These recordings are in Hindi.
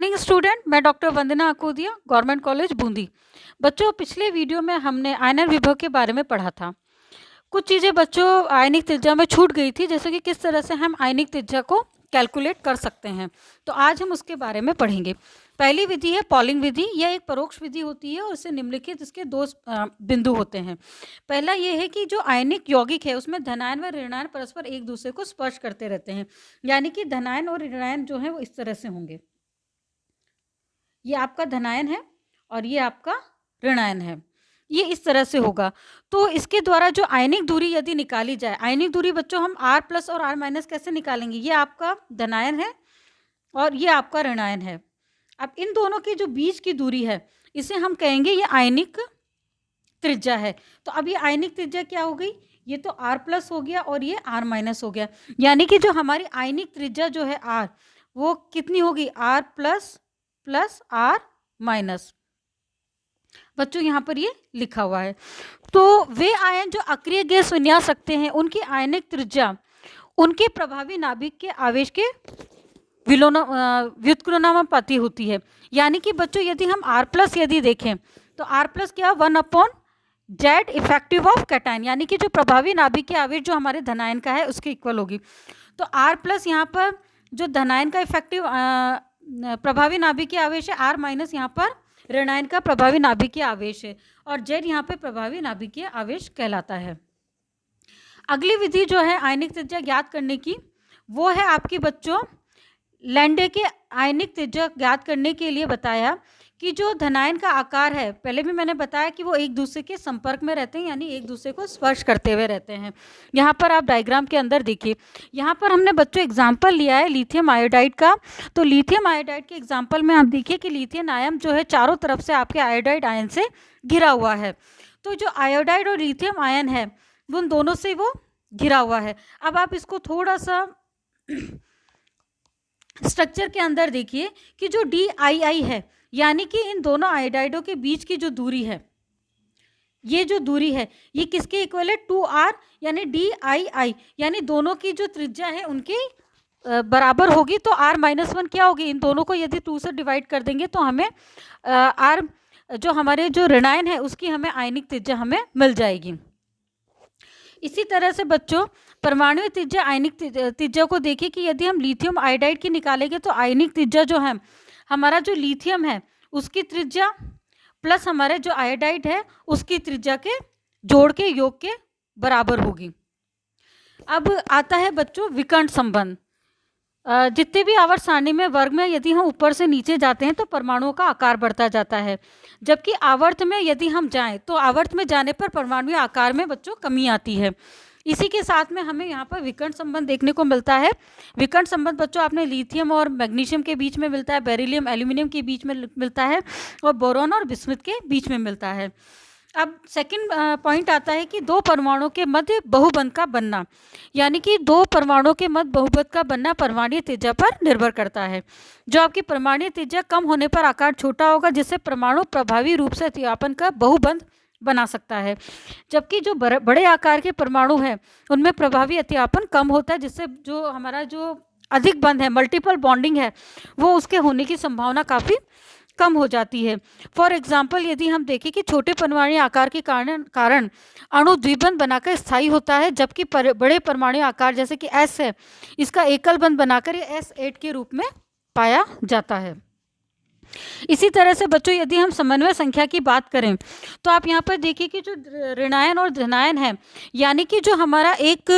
मॉर्निंग स्टूडेंट, मैं डॉक्टर वंदना अकोदिया, गवर्नमेंट कॉलेज बूंदी। बच्चों, पिछले वीडियो में हमने आयनन विभव के बारे में पढ़ा था। कुछ चीज़ें बच्चों आयनिक त्रिज्या में छूट गई थी, जैसे कि किस तरह से हम आयनिक त्रिज्या को कैलकुलेट कर सकते हैं। तो आज हम उसके बारे में पढ़ेंगे। पहली विधि है पॉलिंग विधि। यह एक परोक्ष विधि होती है और इससे निम्नलिखित इसके दो बिंदु होते हैं। पहला ये है कि जो आयनिक यौगिक है उसमें धनायन व ऋणायन परस्पर एक दूसरे को स्पर्श करते रहते हैं, यानी कि धनायन और ऋणायन जो है वो इस तरह से होंगे। ये आपका धनायन है और ये आपका ऋणायन है, ये इस तरह से होगा। तो इसके द्वारा जो आयनिक दूरी यदि निकाली जाए, आयनिक दूरी बच्चों हम R प्लस और R माइनस कैसे निकालेंगे? ये आपका धनायन है और ये आपका ऋणायन है। अब इन दोनों के जो बीच की दूरी है इसे हम कहेंगे ये आयनिक त्रिज्या है। तो अब ये आयनिक त्रिज्या क्या हो गई? ये तो R प्लस हो गया और ये R माइनस हो गया, यानी कि जो हमारी आयनिक त्रिज्या जो है R, वो कितनी होगी? R plus plus R minus. बच्चों यहाँ पर ये लिखा हुआ है। तो वे आयन जो अक्रिय गैस विन्यास रखते हैं उनकी आयनिक त्रिज्या उनके प्रभावी नाभिक के आवेश के व्युत्क्रमानुपाती होती है। यानी कि बच्चों यदि हम R प्लस यदि देखें तो R प्लस क्या? 1/Z इफेक्टिव ऑफ कैटायन, यानी कि जो प्रभावी नाभिक के आवेश जो हमारे धनायन का है उसके इक्वल होगी। तो R प्लस यहाँ पर जो धनायन का इफेक्टिव प्रभावी नाभिकीय आवेश है, R माइनस यहाँ पर ऋणायन का प्रभावी नाभिकीय आवेश है और Z यहाँ पे प्रभावी नाभिकीय आवेश कहलाता है। अगली विधि जो है आयनिक त्रिज्या ज्ञात करने की, वो है आपकी बच्चों लैंडे के आयनिक त्रिज्या ज्ञात करने के लिए बताया कि जो धनायन का आकार है, पहले भी मैंने बताया कि वो एक दूसरे के संपर्क में रहते हैं, यानी एक दूसरे को स्पर्श करते हुए रहते हैं। यहाँ पर आप डायग्राम के अंदर देखिए, यहाँ पर हमने बच्चों एग्जाम्पल लिया है लिथियम आयोडाइड का। तो लिथियम आयोडाइड के एग्जाम्पल में आप देखिए कि लिथियम आयन जो है चारों तरफ से आपके आयोडाइड आयन से घिरा हुआ है। तो जो आयोडाइड और लिथियम आयन है उन दोनों से वो घिरा हुआ है। अब आप इसको थोड़ा सा स्ट्रक्चर के अंदर देखिए कि जो DII है, यानी कि इन दोनों आयोडाइडों के बीच की जो दूरी है, ये जो दूरी है ये किसके इक्वल है? 2R, यानी DII, यानी दोनों की जो त्रिज्या है उनकी बराबर होगी। तो R माइनस 1 क्या होगी? इन दोनों को यदि 2 से डिवाइड कर देंगे तो हमें R जो हमारे जो ऋणायन है उसकी हमें आयनिक त्रिज्या हमें मिल जाएगी। इसी तरह से बच्चों परमाणु त्रिज्या आयनिक त्रिज्या को देखिए कि यदि हम लिथियम आयोडाइड की निकालेंगे तो आयनिक त्रिज्या जो है हमारा जो लिथियम है उसकी त्रिज्या प्लस हमारे जो आयोडाइड है उसकी त्रिज्या के जोड़ के योग के बराबर होगी। अब आता है बच्चों विकर्ण संबंध। जितने भी आवर्त सारणी में वर्ग में यदि हम ऊपर से नीचे जाते हैं तो परमाणुओं का आकार बढ़ता जाता है, जबकि आवर्त में यदि हम जाएं तो आवर्त में जाने पर परमाणु आकार में बच्चों कमी आती है। इसी के साथ में हमें यहाँ पर विकर्ण संबंध देखने को मिलता है। विकर्ण संबंध बच्चों आपने लिथियम और मैग्नीशियम के बीच में मिलता है, बेरिलियम एल्यूमिनियम के बीच में मिलता है और बोरॉन और बिस्मुथ के बीच में मिलता है। अब सेकंड पॉइंट आता है कि दो परमाणुओं के मध्य बहुबंध का बनना, यानी कि दो परमाणुओं के मध्य बहुबंध का बनना परमाणु त्रिज्या पर निर्भर करता है। जो आपकी परमाणु त्रिज्या कम होने पर आकार छोटा होगा, जिससे परमाणु प्रभावी रूप से अतिव्यापन का बहुबंध बना सकता है, जबकि जो बड़े आकार के परमाणु हैं उनमें प्रभावी अतिव्यापन कम होता है, जिससे जो हमारा जो अधिक बंध है, मल्टीपल बॉन्डिंग है, वो उसके होने की संभावना काफ़ी कम हो जाती है। फॉर एग्जाम्पल यदि हम देखें कि छोटे परमाणु आकार के कारण अणु द्विबंध बनाकर स्थायी होता है, जबकि बड़े परमाणु आकार जैसे कि S है इसका एकल बंध बनाकर ये S8 के रूप में पाया जाता है। इसी तरह से बच्चों यदि हम समन्वय संख्या की बात करें तो आप यहाँ पर देखिए कि जो ऋणायन और धनायन है, यानी कि जो हमारा एक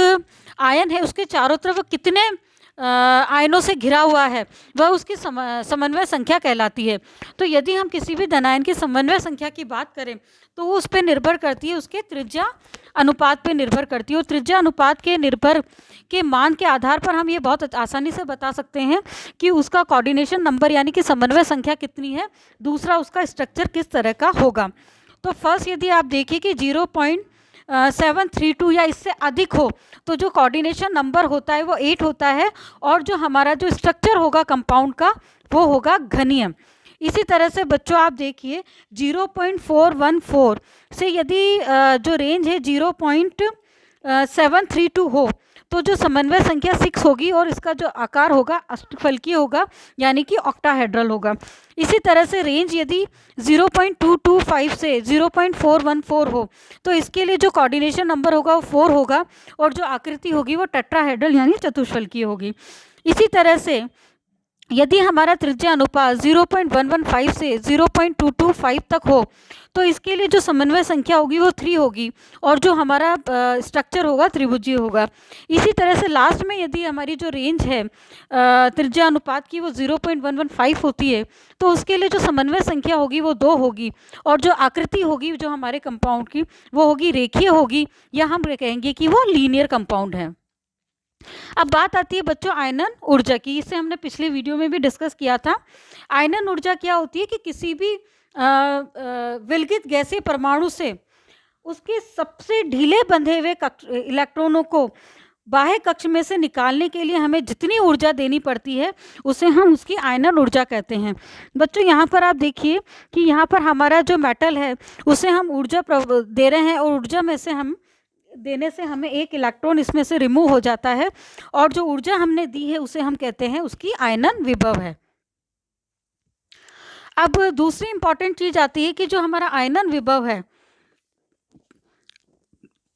आयन है उसके चारों तरफ कितने आयनों से घिरा हुआ है वह उसकी समन्वय संख्या कहलाती है। तो यदि हम किसी भी धनायन की समन्वय संख्या की बात करें तो वो उस पर निर्भर करती है, उसके त्रिज्या अनुपात पे निर्भर करती है। और त्रिज्या अनुपात के निर्भर के मान के आधार पर हम ये बहुत आसानी से बता सकते हैं कि उसका कोऑर्डिनेशन नंबर यानी कि समन्वय संख्या कितनी है, दूसरा उसका स्ट्रक्चर किस तरह का होगा। तो फर्स्ट यदि आप देखिए कि 0.732 या इससे अधिक हो तो जो कोऑर्डिनेशन नंबर होता है वो 8 होता है और जो हमारा जो स्ट्रक्चर होगा कंपाउंड का वो होगा घनीय। इसी तरह से बच्चों आप देखिए 0.414 से यदि जो रेंज है 0.732 हो तो जो समन्वय संख्या 6 होगी और इसका जो आकार होगा अष्टफलकीय होगा, यानी कि ऑक्टाहेड्रल होगा। इसी तरह से रेंज यदि 0.225 से 0.414 हो तो इसके लिए जो कोऑर्डिनेशन नंबर होगा वो 4 होगा और जो आकृति होगी वो टेट्राहेड्रल यानी चतुष्फलकीय होगी। इसी तरह से यदि हमारा त्रिज्या अनुपात 0.115 से 0.225 तक हो तो इसके लिए जो समन्वय संख्या होगी वो 3 होगी और जो हमारा स्ट्रक्चर होगा त्रिभुजीय होगा। इसी तरह से लास्ट में यदि हमारी जो रेंज है त्रिज्या अनुपात की वो 0.115 होती है तो उसके लिए जो समन्वय संख्या होगी वो 2 होगी और जो आकृति होगी जो हमारे कंपाउंड की वो होगी रेखीय होगी, या हम कहेंगे कि वो लीनियर कंपाउंड है। अब बात आती है बच्चों आयनन ऊर्जा की। इसे हमने पिछले वीडियो में भी डिस्कस किया था। आयनन ऊर्जा क्या होती है कि किसी भी विलगित गैसीय परमाणु से उसके सबसे ढीले बंधे हुए इलेक्ट्रॉनों को बाह्य कक्ष में से निकालने के लिए हमें जितनी ऊर्जा देनी पड़ती है उसे हम उसकी आयनन ऊर्जा कहते हैं। बच्चों यहाँ पर आप देखिए कि यहाँ पर हमारा जो मेटल है उसे हम ऊर्जा दे रहे हैं और ऊर्जा में से हम देने से हमें एक इलेक्ट्रॉन इसमें से रिमूव हो जाता है और जो ऊर्जा हमने दी है उसे हम कहते हैं उसकी आयनन विभव है। अब दूसरी इंपॉर्टेंट चीज आती है कि जो हमारा आयनन विभव है,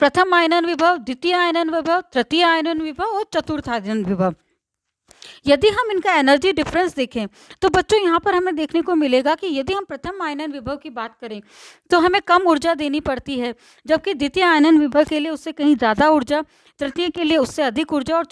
प्रथम आयनन विभव, द्वितीय आयनन विभव, तृतीय आयनन विभव और चतुर्थ आयनन विभव, यदि हम इनका एनर्जी डिफरेंस देखें तो बच्चों यहाँ पर हमें देखने को मिलेगा कि यदि हम प्रथम आयनन विभव की बात करें तो हमें कम ऊर्जा देनी पड़ती है, जबकि द्वितीय आयनन विभव के लिए उससे कहीं ज़्यादा ऊर्जा, तृतीय के लिए उससे अधिक ऊर्जा और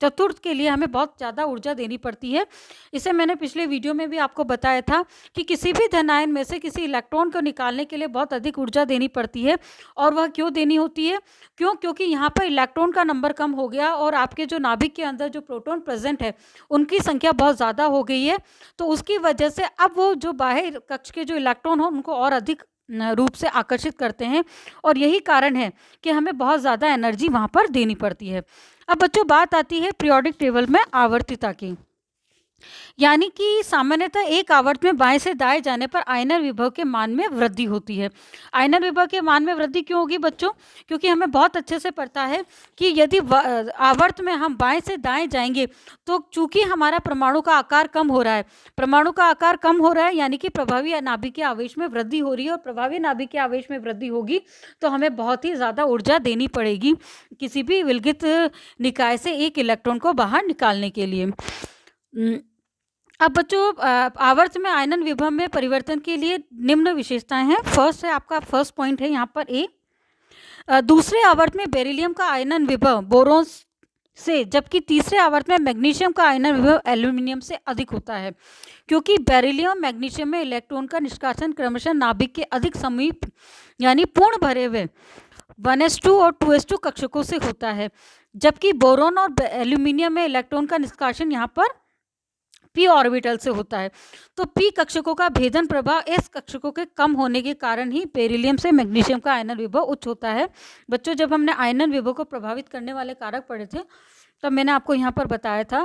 चतुर्थ के लिए हमें बहुत ज़्यादा ऊर्जा देनी पड़ती है। इसे मैंने पिछले वीडियो में भी आपको बताया था कि किसी भी धन आयन में से किसी इलेक्ट्रॉन को निकालने के लिए बहुत अधिक ऊर्जा देनी पड़ती है। और वह क्यों देनी होती है? क्योंकि यहाँ पर इलेक्ट्रॉन का नंबर कम हो गया और आपके जो नाभिक के अंदर जो प्रोटॉन प्रेजेंट है उनकी संख्या बहुत ज़्यादा हो गई है, तो उसकी वजह से अब वो जो बाह्य कक्ष के जो इलेक्ट्रॉन हो उनको और अधिक रूप से आकर्षित करते हैं और यही कारण है कि हमें बहुत ज़्यादा एनर्जी वहाँ पर देनी पड़ती है। अब बच्चों बात आती है पीरियोडिक टेबल में आवर्तिता की, यानी कि सामान्यतः एक आवर्त में बाएं से दाएं जाने पर आयनन विभव के मान में वृद्धि होती है। आयनन विभव के मान में वृद्धि क्यों होगी बच्चों? क्योंकि हमें बहुत अच्छे से पता है कि यदि आवर्त में हम बाएं से दाएं जाएंगे तो चूंकि हमारा परमाणु का आकार कम हो रहा है, परमाणु का आकार कम हो रहा है यानी कि प्रभावी नाभिकीय आवेश में वृद्धि हो रही है और प्रभावी नाभिकीय आवेश में वृद्धि होगी तो हमें बहुत ही ज़्यादा ऊर्जा देनी पड़ेगी किसी भी विलगित निकाय से एक इलेक्ट्रॉन को बाहर निकालने के लिए। अब बच्चों आवर्त में आयनन विभव में परिवर्तन के लिए निम्न विशेषताएं हैं। फर्स्ट है आपका फर्स्ट पॉइंट है यहाँ पर ए, दूसरे आवर्त में बेरिलियम का आयनन विभव बोरोन से, जबकि तीसरे आवर्त में मैग्नीशियम का आयनन विभव एल्यूमिनियम से अधिक होता है, क्योंकि बेरिलियम मैग्नीशियम में इलेक्ट्रॉन का निष्कासन क्रमशः नाभिक के अधिक समीप यानी पूर्ण भरे हुए 1s2 और 2s2 कक्षकों से होता है, जबकि बोरोन और एल्यूमिनियम में इलेक्ट्रॉन का निष्कासन यहाँ पर p ऑर्बिटल से होता है। तो p कक्षकों का भेदन प्रभाव s कक्षकों के कम होने के कारण ही बेरिलियम से मैग्नीशियम का आयनन विभव उच्च होता है। बच्चों जब हमने आयनन विभव को प्रभावित करने वाले कारक पढ़े थे तब मैंने आपको यहाँ पर बताया था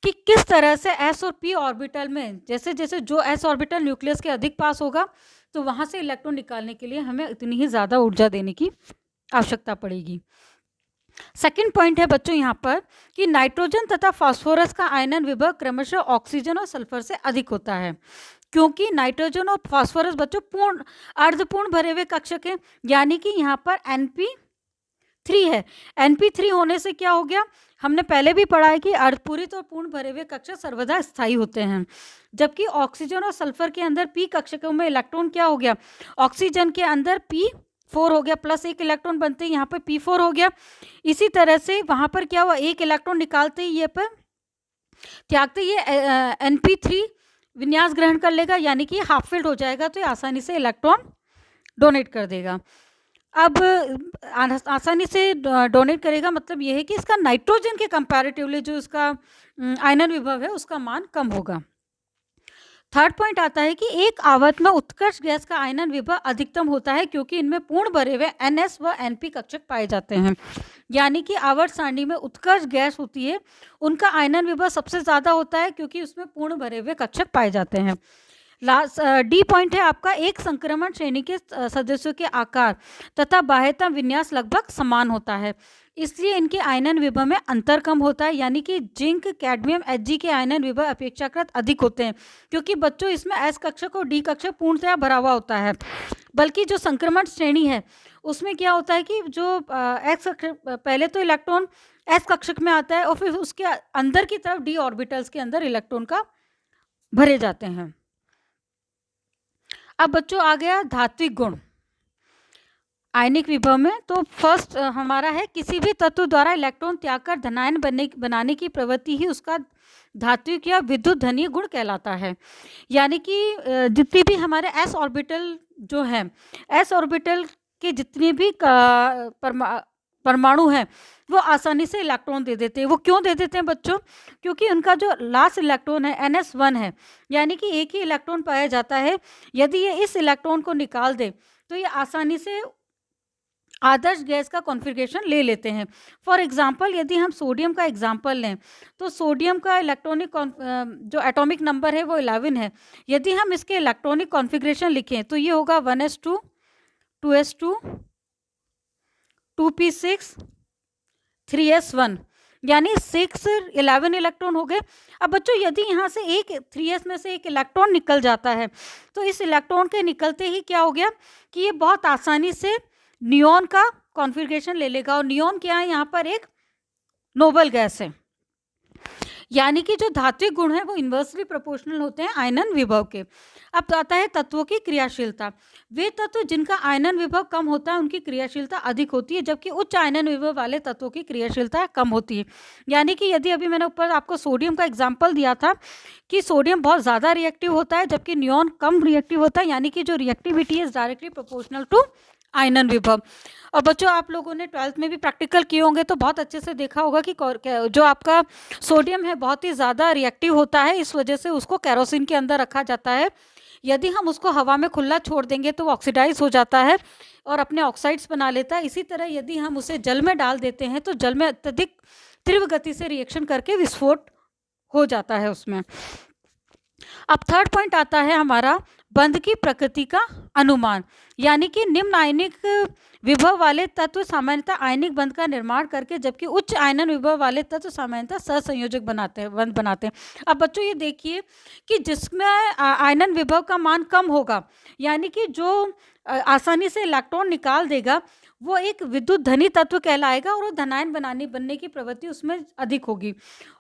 कि किस तरह से s और p ऑर्बिटल में जैसे जैसे जो s ऑर्बिटल न्यूक्लियस के अधिक पास होगा तो वहाँ से इलेक्ट्रॉन निकालने के लिए हमें इतनी ही ज़्यादा ऊर्जा देने की आवश्यकता पड़ेगी। सेकंड पॉइंट है बच्चों यहाँ पर कि नाइट्रोजन तथा फास्फोरस का आयनन विभव क्रमशः ऑक्सीजन और सल्फर से अधिक होता है, क्योंकि नाइट्रोजन और फास्फोरस बच्चों पूर्ण अर्धपूर्ण भरे हुए कक्षक हैं, यानी कि यहाँ पर Np3 है। Np3 होने से क्या हो गया, हमने पहले भी पढ़ा है कि अर्धपूरित और पूर्ण भरे हुए कक्षक सर्वदा स्थायी होते हैं, जबकि ऑक्सीजन और सल्फर के अंदर p कक्षकों में इलेक्ट्रॉन क्या हो गया, ऑक्सीजन के अंदर p4 हो गया प्लस एक इलेक्ट्रॉन बनते ही यहाँ पर p4 हो गया। इसी तरह से वहाँ पर क्या हुआ, एक इलेक्ट्रॉन निकालते ही ये पर त्यागते ये Np3 विन्यास ग्रहण कर लेगा, यानी कि हाफ फिल्ड हो जाएगा, तो ये आसानी से इलेक्ट्रॉन डोनेट कर देगा। अब आसानी से डोनेट करेगा मतलब ये है कि इसका नाइट्रोजन के कंपैरेटिवली जो इसका आयनन विभव है उसका मान कम होगा। थर्ड पॉइंट आता है कि एक आवर्त में उत्कर्ष गैस का आयनन विभव अधिकतम होता है, क्योंकि इनमें पूर्ण भरे हुए NS व NP कक्षक पाए जाते हैं, यानी कि आवर्त सारणी में उत्कर्ष गैस होती है उनका आयनन विभव सबसे ज़्यादा होता है क्योंकि उसमें पूर्ण भरे हुए कक्षक पाए जाते हैं। लास्ट डी पॉइंट है आपका, एक संक्रमण श्रेणी के सदस्यों के आकार तथा बाह्यतम विन्यास लगभग समान होता है, इसलिए इनके आयनन विभव में अंतर कम होता है, यानी कि जिंक, कैडमियम, Hg के आयनन विभव अपेक्षाकृत अधिक होते हैं, क्योंकि बच्चों इसमें S कक्षक और D कक्षक पूर्णतया भरा हुआ होता है। बल्कि जो संक्रमण श्रेणी है उसमें क्या होता है कि जो एक्स पहले तो इलेक्ट्रॉन एस कक्षक में आता है और फिर उसके अंदर की तरफ डी ऑर्बिटल्स के अंदर इलेक्ट्रॉन का भरे जाते हैं। अब बच्चों आ गया धात्विक गुण आयनिक विभव में। तो फर्स्ट हमारा है किसी भी तत्व द्वारा इलेक्ट्रॉन त्याग कर धनायन बनाने की प्रवृत्ति ही उसका धात्विक या विद्युत धनीय गुण कहलाता है। यानी कि जितनी भी हमारे एस ऑर्बिटल जो है, एस ऑर्बिटल के जितने भी परमाणु हैं वो आसानी से इलेक्ट्रॉन दे देते हैं। वो क्यों दे देते हैं बच्चों? क्योंकि उनका जो लास्ट इलेक्ट्रॉन है NS1 है, यानी कि एक ही इलेक्ट्रॉन पाया जाता है। यदि ये इस इलेक्ट्रॉन को निकाल दे तो ये आसानी से आदर्श गैस का कॉन्फ़िगरेशन ले लेते हैं। फॉर एग्जांपल यदि हम सोडियम का एग्जांपल लें तो सोडियम का इलेक्ट्रॉनिक जो एटॉमिक नंबर है वो 11 है। यदि हम इसके इलेक्ट्रॉनिक कॉन्फ़िगरेशन लिखें तो ये होगा 1s2 2s2 2p6 3s1, यानी 6 11 इलेक्ट्रॉन हो गए। अब बच्चों यदि यहाँ से एक 3s में से एक इलेक्ट्रॉन निकल जाता है तो इस इलेक्ट्रॉन के निकलते ही क्या हो गया कि ये बहुत आसानी से नियॉन का कॉन्फ़िगरेशन ले लेगा। और नियॉन क्या है? यहाँ पर एक नोबल गैस है। यानी कि जो धात्विक गुण है वो इन्वर्सली प्रोपोर्शनल होते हैं आयनन विभव के। अब आता है तत्वों की क्रियाशीलता। वे तत्व जिनका आयनन विभव कम होता है उनकी क्रियाशीलता अधिक होती है, जबकि उच्च आयनन विभव वाले तत्वों की क्रियाशीलता कम होती है। यानी कि यदि अभी मैंने ऊपर आपको सोडियम का एग्जाम्पल दिया था कि सोडियम बहुत ज़्यादा रिएक्टिव होता है जबकि नियॉन कम रिएक्टिव होता है, यानी कि जो reactivity is directly proportional to आयनन विभव। और बच्चों आप लोगों ने 12th में भी प्रैक्टिकल किए होंगे तो बहुत अच्छे से देखा होगा कि जो आपका सोडियम है बहुत ही ज़्यादा रिएक्टिव होता है, इस वजह से उसको केरोसिन के अंदर रखा जाता है। यदि हम उसको हवा में खुला छोड़ देंगे तो वो ऑक्सीडाइज हो जाता है और अपने ऑक्साइड्स बना लेता है। इसी तरह यदि हम उसे जल में डाल देते हैं तो जल में अत्यधिक तीव्र गति से रिएक्शन करके विस्फोट हो जाता है उसमें। अब थर्ड पॉइंट आता है हमारा बंध की प्रकृति का अनुमान। यानी कि निम्न आयनिक विभव वाले तत्व सामान्यतः आयनिक बंध का निर्माण करके, जबकि उच्च आयनन विभव वाले तत्व सामान्यतः सहसंयोजक बंध बनाते हैं। अब बच्चों ये देखिए कि जिसमें आयनन विभव का मान कम होगा, यानी कि जो आसानी से इलेक्ट्रॉन निकाल देगा, वो एक विद्युत धनी तत्व कहलाएगा और वो धनायन बनने की प्रवृत्ति उसमें अधिक होगी।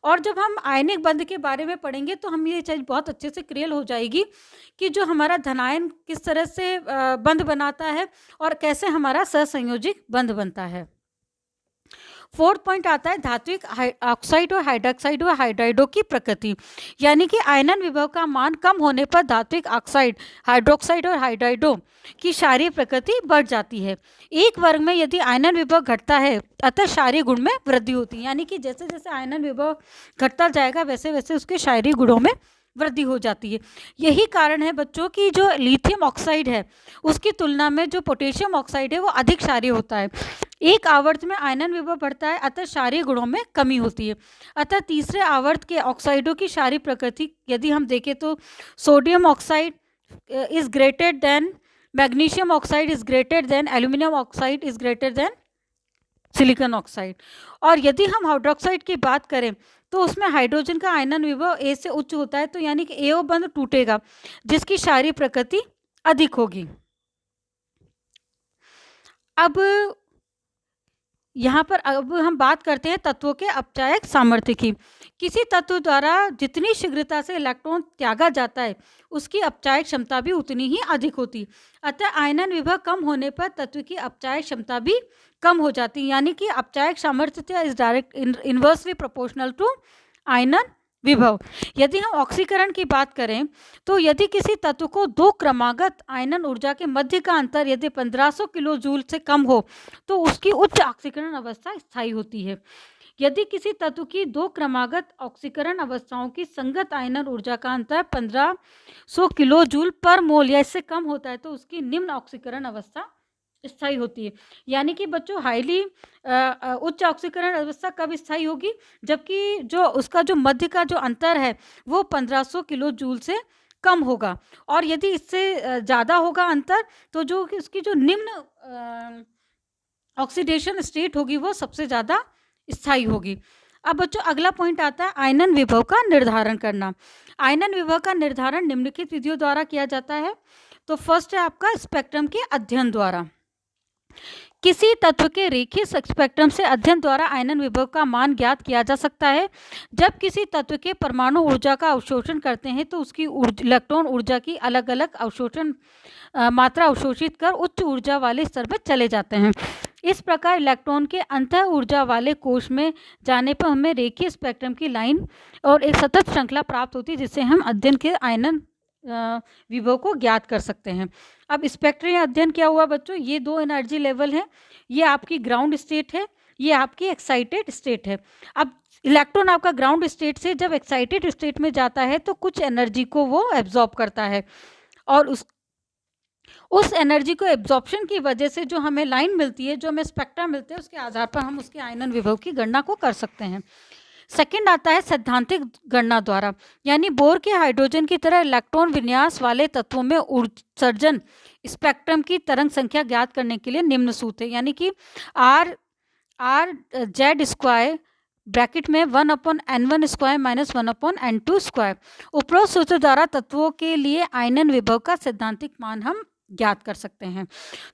और जब हम आयनिक बंध के बारे में पढ़ेंगे तो हम ये चीज़ बहुत अच्छे से क्लियर हो जाएगी कि जो हमारा धनायन किस तरह से बंध बनाता है और कैसे हमारा सहसंयोजिक बंध बनता है। फोर्थ पॉइंट आता है धात्विक ऑक्साइड और हाइड्रोक्साइड व हाइड्राइडो की प्रकृति। यानी कि आयनन विभव का मान कम होने पर धात्विक ऑक्साइड, हाइड्रोक्साइड और हाइड्राइडो की क्षारीय प्रकृति बढ़ जाती है। एक वर्ग में यदि आयनन विभव घटता है अतः क्षारीय गुण में वृद्धि होती है। यानी कि जैसे जैसे आयनन विभव घटता जाएगा वैसे वैसे उसके क्षारीय गुणों में वृद्धि हो जाती है। यही कारण है बच्चों की जो लिथियम ऑक्साइड है उसकी तुलना में जो पोटेशियम ऑक्साइड है वो अधिक क्षारीय होता है। एक आवर्त में आयनन विभव बढ़ता है अतः क्षारीय गुणों में कमी होती है। अतः तीसरे आवर्त के ऑक्साइडों की क्षारीय प्रकृति यदि हम देखें तो sodium oxide is greater than magnesium oxide, is greater than aluminium oxide, is greater than silicon oxide. और यदि हम हाइड्रोक्साइड की बात करें तो उसमें हाइड्रोजन का आयनन विभव A से उच्च होता है, तो यानी कि AO बंध टूटेगा जिसकी क्षारीय प्रकृति अधिक होगी। अब यहाँ पर अब हम बात करते हैं तत्वों के अपचायक सामर्थ्य की। किसी तत्व द्वारा जितनी शीघ्रता से इलेक्ट्रॉन त्यागा जाता है उसकी अपचायक क्षमता भी उतनी ही अधिक होती। अतः आयनन विभव कम होने पर तत्व की अपचायक क्षमता भी कम हो जाती है। यानी कि अपचायक सामर्थ्य is direct inversely proportional to आयनन विभव। यदि हम ऑक्सीकरण की बात करें तो यदि किसी तत्व को दो क्रमागत आयनन ऊर्जा के मध्य का अंतर यदि 1500 किलो जूल से कम हो तो उसकी उच्च ऑक्सीकरण अवस्था स्थायी होती है। यदि किसी तत्व की दो क्रमागत ऑक्सीकरण अवस्थाओं की संगत आयनन ऊर्जा का अंतर 1500 किलो जूल पर मोल या इससे कम होता है तो उसकी निम्न ऑक्सीकरण अवस्था स्थायी होती है। यानी कि बच्चों हाईली उच्च ऑक्सीकरण अवस्था कब स्थायी होगी? जबकि जो उसका जो मध्य का जो अंतर है वो 1500 किलो जूल से कम होगा। और यदि इससे ज़्यादा होगा अंतर तो जो उसकी जो निम्न ऑक्सीडेशन स्टेट होगी वो सबसे ज़्यादा स्थायी होगी। अब बच्चों अगला पॉइंट आता है आयनन विभव का निर्धारण करना। आयनन विभव का निर्धारण निम्नलिखित विधियों द्वारा किया जाता है। तो फर्स्ट है आपका स्पेक्ट्रम के अध्ययन द्वारा। किसी तत्व के रेखीय स्पेक्ट्रम से अध्ययन द्वारा आयनन विभव का मान ज्ञात किया जा सकता है। जब किसी तत्व के परमाणु ऊर्जा का अवशोषण करते हैं तो उसकी इलेक्ट्रॉन ऊर्जा की अलग अलग मात्रा अवशोषित कर उच्च ऊर्जा वाले स्तर पर चले जाते हैं। इस प्रकार इलेक्ट्रॉन के अंतः ऊर्जा वाले कोश में जाने पर हमें रेखीय स्पेक्ट्रम की लाइन और एक सतत श्रृंखला प्राप्त होती है, जिससे हम अध्ययन के आयनन विभव को ज्ञात कर सकते हैं। अब स्पेक्ट्रम अध्ययन क्या हुआ बच्चों, ये दो एनर्जी लेवल हैं, ये आपकी ग्राउंड स्टेट है, ये आपकी एक्साइटेड स्टेट है। अब इलेक्ट्रॉन आपका ग्राउंड स्टेट से जब एक्साइटेड स्टेट में जाता है तो कुछ एनर्जी को वो एब्जॉर्ब करता है और उस एनर्जी को एब्जॉर्प्शन की वजह से जो हमें लाइन मिलती है, जो हमें स्पेक्ट्रा मिलते हैं, उसके आधार पर हम उसके आयनन विभव की गणना को कर सकते हैं। सेकंड आता है सैद्धांतिक गणना द्वारा, यानी बोर के हाइड्रोजन की तरह इलेक्ट्रॉन विन्यास वाले तत्वों में उत्सर्जन स्पेक्ट्रम की तरंग संख्या ज्ञात करने के लिए निम्न सूत्र है, यानी कि R/Z² ब्रैकेट में 1/N1² - 1/N2²। उपरोक्त सूत्र द्वारा तत्वों के लिए आयनन विभव का सैद्धांतिक मान हम ज्ञात कर सकते हैं।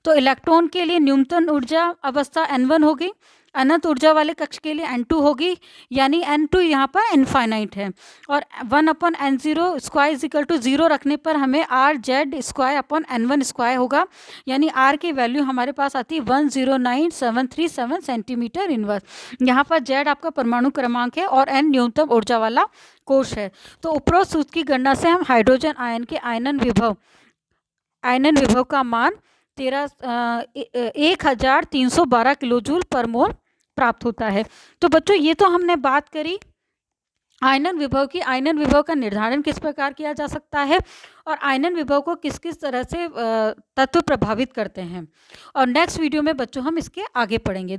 तो इलेक्ट्रॉन के लिए न्यूनतम ऊर्जा अवस्था N1 होगी, अनंत ऊर्जा वाले कक्ष के लिए N2 होगी, यानी N2 यहाँ पर इनफाइनाइट है, और 1/N0² 0 रखने पर हमें RZ²/N1² होगा, यानी R की वैल्यू हमारे पास आती है 109737 सेंटीमीटर इनवर्स। यहाँ पर Z आपका परमाणु क्रमांक है और N न्यूनतम ऊर्जा वाला कोश है। तो उपरोक्त सूत्र की गणना से हम हाइड्रोजन आयन के आयनन विभव का मान 1312 किलो जूल पर मोल प्राप्त होता है। तो बच्चों ये तो हमने बात करी आयनन विभव की। आयनन विभव का निर्धारण किस प्रकार किया जा सकता है और आयनन विभव को किस किस तरह से तत्व प्रभावित करते हैं, और नेक्स्ट वीडियो में बच्चों हम इसके आगे पढ़ेंगे।